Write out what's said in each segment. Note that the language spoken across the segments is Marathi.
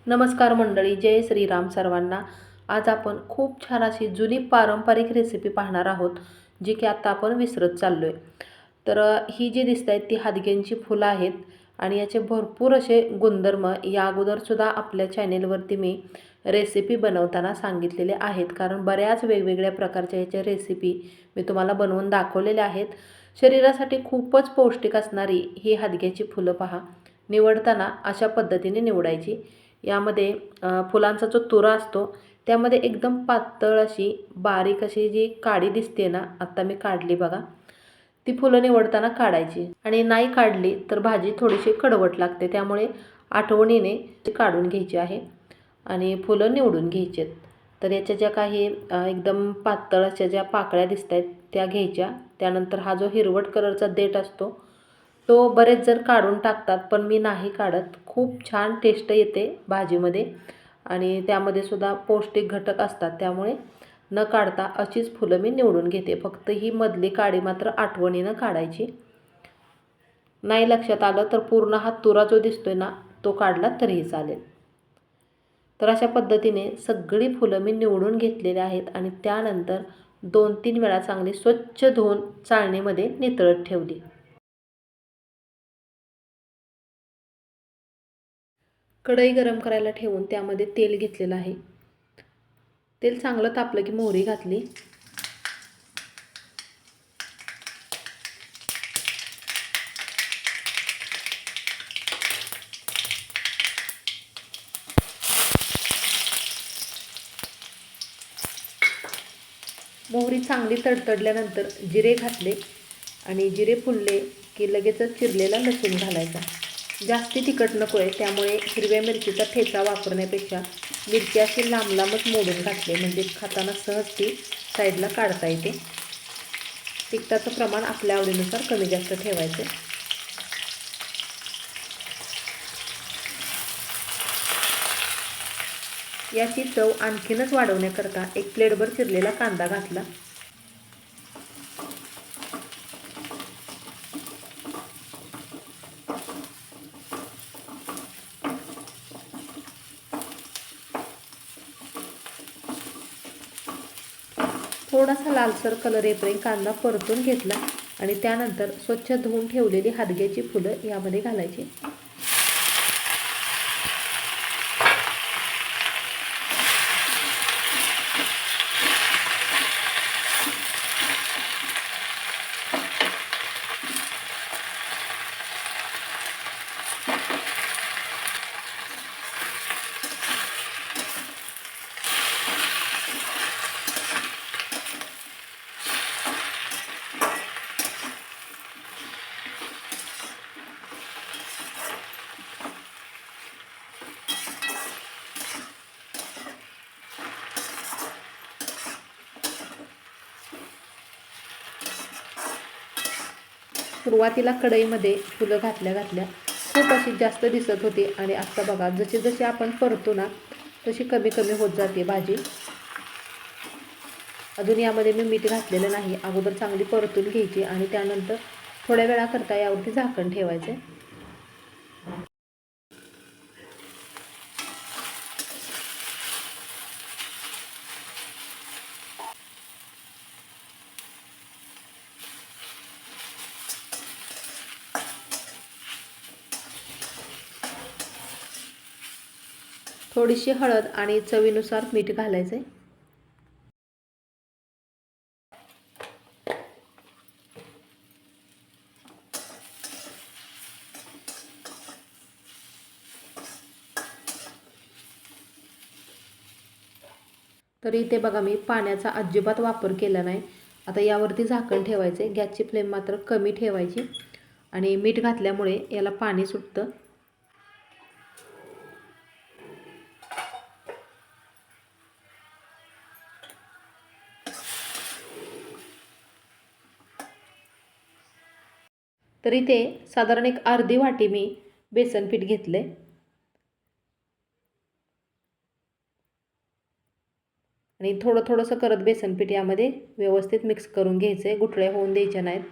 नमस्कार मंडळी, जय श्रीराम सर्वांना। आज आपण खूप छान अशी जुनी पारंपरिक रेसिपी पाहणार आहोत, जी की आता आपण विसरत चाललोय। तर ही जी दिसत आहेत ती हादग्यांची फुलं आहेत आणि याचे भरपूर असे गुणधर्म या अगोदर सुद्धा आपल्या चॅनेलवरती मी रेसिपी बनवताना सांगितलेले आहेत, कारण बऱ्याच वेगवेगळ्या प्रकारच्या याच्या रेसिपी मी तुम्हाला बनवून दाखवलेल्या आहेत। शरीरासाठी खूपच पौष्टिक असणारी ही हादग्याची फुलं पहा, निवडताना अशा पद्धतीने निवडायची। यामध्ये फुलांचा जो तुरा असतो त्यामध्ये एकदम पातळ अशी बारीक अशी जी काडी दिसते ना, आता मी काढली बघा, ती फुलं निवडताना काढायची आणि नाही काढली तर भाजी थोडीशी कडवट लागते, त्यामुळे आठवणीने काढून घ्यायची आहे आणि फुलं निवडून घ्यायची आहेत। तर याच्या ज्या काही एकदम पातळ अशा ज्या पाकळ्या दिसत आहेत त्या घ्यायच्या। त्यानंतर हा जो हिरवट कलरचा देठ असतो तो बरेच जण काढून टाकतात, पण मी नाही काढत। खूप छान टेस्ट येते भाजीमध्ये आणि त्यामध्ये सुद्धा पौष्टिक घटक असतात, त्यामुळे न काढता अशीच फुलं मी निवडून घेते। फक्त ही मधली काडी मात्र आठवणीनं काढायची। नाही लक्षात आलं तर पूर्ण हा तुरा जो दिसतोय ना तो काढला तरीही चालेल। तर अशा पद्धतीने सगळी फुलं मी निवडून घेतलेली आहेत आणि त्यानंतर 2-3 वेळा चांगली स्वच्छ धुवून चाळणीमध्ये नितळत ठेवली। कढई गरम करायला ठेवून त्यामध्ये तेल घेतलेलं आहे। तेल चांगलं तापलं की मोहरी घातली। मोहरी चांगली तडतडल्यानंतर जिरे घातले आणि जिरे फुलले की लगेचच चिरलेला लसूण घालायचा। जास्ती तिखट नको आहे, त्यामुळे हिरव्या मिरचीचा ठेचा वापरण्यापेक्षा मिरची अशी लांब लांबच मोडून घातले, म्हणजे खाताना सहज ती साईडला काढता येते। तिखटाचं प्रमाण आपल्या आवडीनुसार कमी जास्त ठेवायचे। याची चव आणखीनच वाढवण्याकरता एक प्लेटभर चिरलेला कांदा घातला। थोडासा लालसर कलर येईपर्यंत कांदा परतून घेतला आणि त्यानंतर स्वच्छ धुवून ठेवलेली हादग्याची फुलं यामध्ये घालायची। सुरुवातीला कढईमध्ये फुलं घातल्या खूप अशी जास्त दिसत होती आणि आता बघा जसे जसे आपण परतो ना तशी कमी कमी होत जाते भाजी। अजून यामध्ये मी मीठ घातलेलं नाही, अगोदर चांगली परतून घ्यायची आणि त्यानंतर थोड्या वेळाकरता यावरती झाकण ठेवायचे। थोडीशी हळद आणि चवीनुसार मीठ घालायचे। तरी इथे बघा मी पाण्याचा अजिबात वापर केला नाही। आता यावरती झाकण ठेवायचे, गॅसची फ्लेम मात्र कमी ठेवायची आणि मीठ घातल्यामुळे याला पाणी सुटतं। तरी ते साधारण एक अर्धी वाटी मी बेसन पीठ घेतले आणि थोडं थोडंसं करत बेसन पीठ यामध्ये व्यवस्थित मिक्स करून घ्यायचे, गुठळ्या होऊन द्यायच्या नाहीत।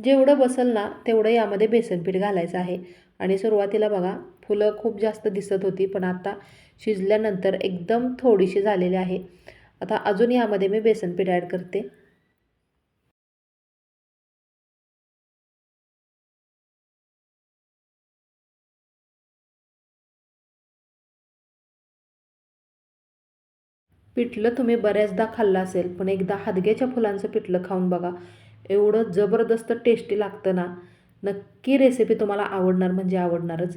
जेवढं बसेल ना तेवढं यामध्ये बेसन पीठ घालायचं आहे. आणि सुरुवातीला बघा फुलं खूप जास्त दिसत होती, पण आता शिजल्यानंतर एकदम थोडीशी झालेली आहे. आता अजून यामध्ये मी बेसन पीठ ॲड करते. पिठलं तुम्ही बऱ्याचदा खाल्लं असेल, पण एकदा हादग्याच्या फुलांचं पिठलं खाऊन बघा. एवढं जबरदस्त टेस्टी लागतं ना, नक्की रेसिपी तुम्हाला आवडणार म्हणजे आवडणारच.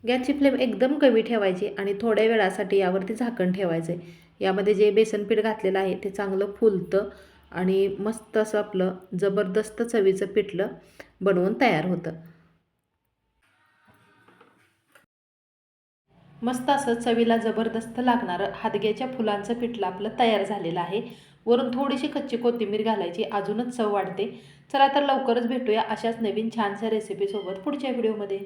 गॅसची फ्लेम एकदम कमी ठेवायची आणि थोड्या वेळासाठी यावरती झाकण ठेवायचं आहे. यामध्ये जे बेसन पीठ घातलेलं आहे ते चांगलं फुलतं आणि मस्त असं आपलं जबरदस्त चवीचं पिठलं बनवून तयार होतं. मस्त असं चवीला जबरदस्त लागणारं हादग्याच्या फुलांचं पिठलं आपलं तयार झालेलं आहे. वरून थोडीशी कच्ची कोथिंबीर घालायची, अजूनच चव वाढते. चला तर लवकरच भेटूया अशाच नवीन छानशा रेसिपीसोबत पुढच्या व्हिडिओमध्ये.